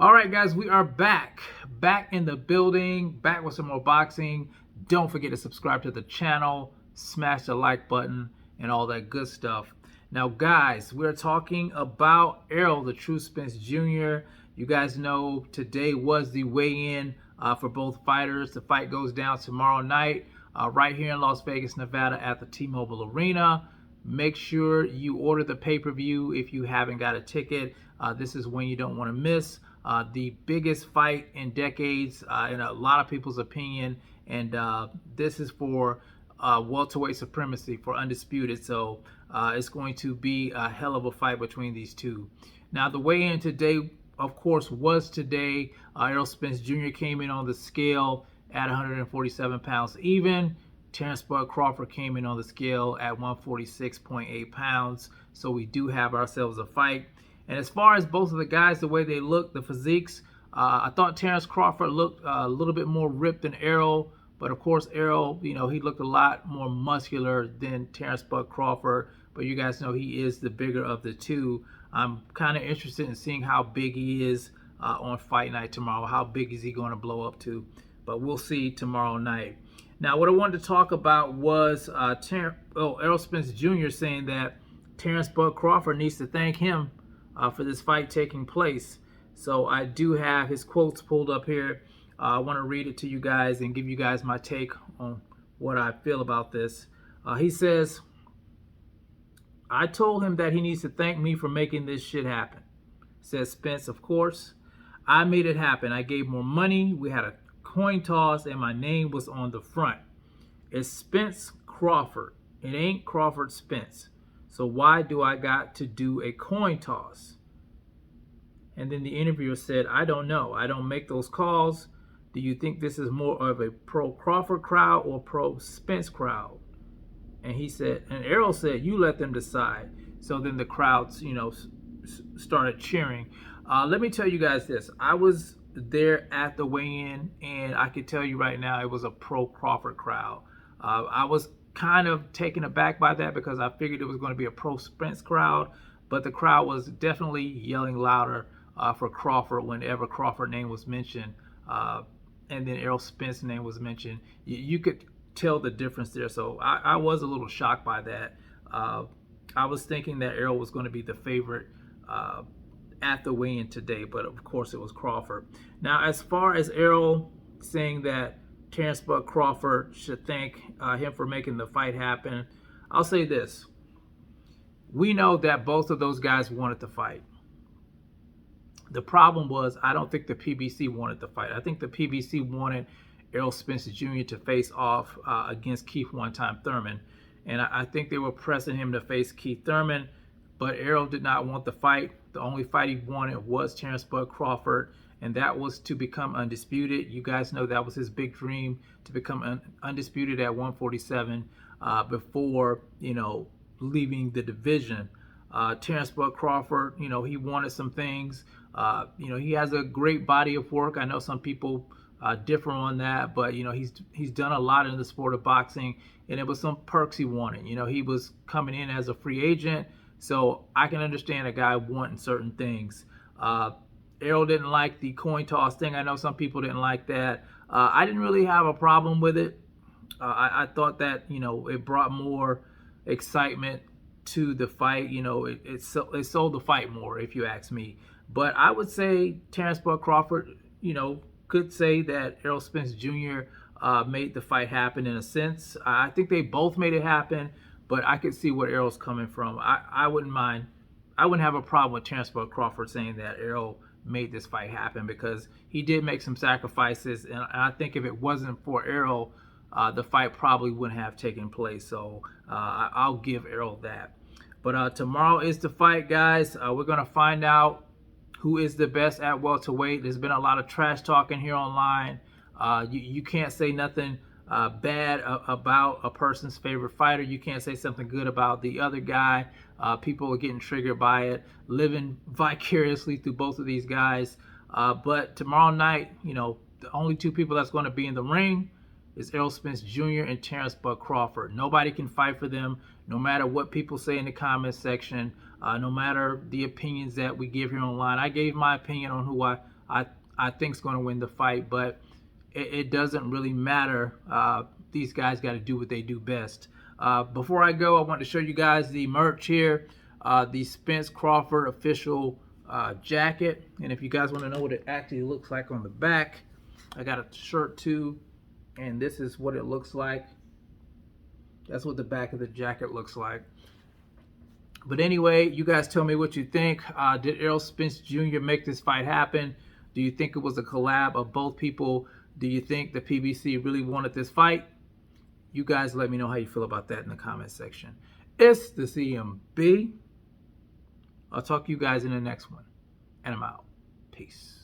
All right, guys, we are back in the building, back with some more boxing. Don't forget to subscribe to the channel, smash the like button, and all that good stuff. Now, guys, we're talking about Errol, the True Spence Jr. You guys know today was the weigh-in for both fighters. The fight goes down tomorrow night right here in Las Vegas, Nevada at the T-Mobile Arena. Make sure you order the pay-per-view if you haven't got a ticket. This is when you don't want to miss. The biggest fight in decades, in a lot of people's opinion, and this is for welterweight supremacy, for undisputed. So it's going to be a hell of a fight between these two. Now, the weigh-in today, of course, was today. Errol Spence Jr. came in on the scale at 147 pounds even. Terence Crawford came in on the scale at 146.8 pounds. So we do have ourselves a fight. And as far as both of the guys, the way they look, the physiques, I thought Terence Crawford looked a little bit more ripped than Errol. But of course, Errol, he looked a lot more muscular than Terence Crawford. But you guys know he is the bigger of the two. I'm kind of interested in seeing how big he is on fight night tomorrow. How big is he going to blow up to? But we'll see tomorrow night. Now, what I wanted to talk about was Errol Spence Jr. saying that Terence Crawford needs to thank him for this fight taking place. So I do have his quotes pulled up here. I want to read it to you guys and give you guys my take on what I feel about this. He says, "I told him that he needs to thank me for making this shit happen," says Spence, of course. "I made it happen. I gave more money. We had a coin toss and my name was on the front. It's Spence Crawford. It ain't Crawford Spence. So why do I got to do a coin toss?" And then the interviewer said, "I don't know. I don't make those calls. Do you think this is more of a pro Crawford crowd or pro Spence crowd?" And he said, and Errol said, "You let them decide." So then the crowds, started cheering. Let me tell you guys this. I was there at the weigh-in, and I can tell you right now it was a pro Crawford crowd. I was kind of taken aback by that because I figured it was going to be a pro Spence crowd, but the crowd was definitely yelling louder for Crawford whenever Crawford's name was mentioned, and then Errol Spence's name was mentioned. You could tell the difference there. So I was a little shocked by that. I was thinking that Errol was going to be the favorite at the weigh-in today, but of course it was Crawford. Now, as far as Errol saying that Terence Crawford should thank him for making the fight happen, I'll say this. We know that both of those guys wanted the fight. The problem was, I don't think the PBC wanted the fight. I think the PBC wanted Errol Spence Jr. to face off against Keith one-time Thurman. And I think they were pressing him to face Keith Thurman, but Errol did not want the fight. The only fight he wanted was Terence Crawford, and that was to become undisputed. You guys know that was his big dream, to become undisputed at 147 before, leaving the division. Terence Crawford, he wanted some things. He has a great body of work. I know some people differ on that, but he's done a lot in the sport of boxing, and it was some perks he wanted. He was coming in as a free agent, so I can understand a guy wanting certain things. Errol didn't like the coin toss thing. I know some people didn't like that. I didn't really have a problem with it. I thought that it brought more excitement to the fight. It sold the fight more, if you ask me. But I would say Terence Crawford, could say that Errol Spence Jr. Made the fight happen in a sense. I think they both made it happen, but I could see where Errol's coming from. I wouldn't mind. I wouldn't have a problem with Terence Crawford saying that Errol made this fight happen, because he did make some sacrifices, and I think if it wasn't for Errol, the fight probably wouldn't have taken place. So I'll give Errol that. But tomorrow is the fight, guys. We're going to find out who is the best at welterweight. There's been a lot of trash talking here online. You can't say nothing bad about a person's favorite fighter. You can't say something good about the other guy. People are getting triggered by it, living vicariously through both of these guys. But tomorrow night, the only two people that's going to be in the ring is Errol Spence Jr. and Terence Crawford. Nobody can fight for them, no matter what people say in the comment section, no matter the opinions that we give here online. I gave my opinion on who I I I think is going to win the fight, but it doesn't really matter. These guys got to do what they do best. Before I go, I want to show you guys the merch here, the Spence Crawford official jacket. And if you guys want to know what it actually looks like on the back, I got a shirt too, and this is what it looks like. That's what the back of the jacket looks like. But anyway, you guys tell me what you think. Did Errol Spence Jr. make this fight happen? Do you think it was a collab of both people? Do you think the PBC really wanted this fight? You guys let me know how you feel about that in the comment section. It's the CMB. I'll talk to you guys in the next one. And I'm out. Peace.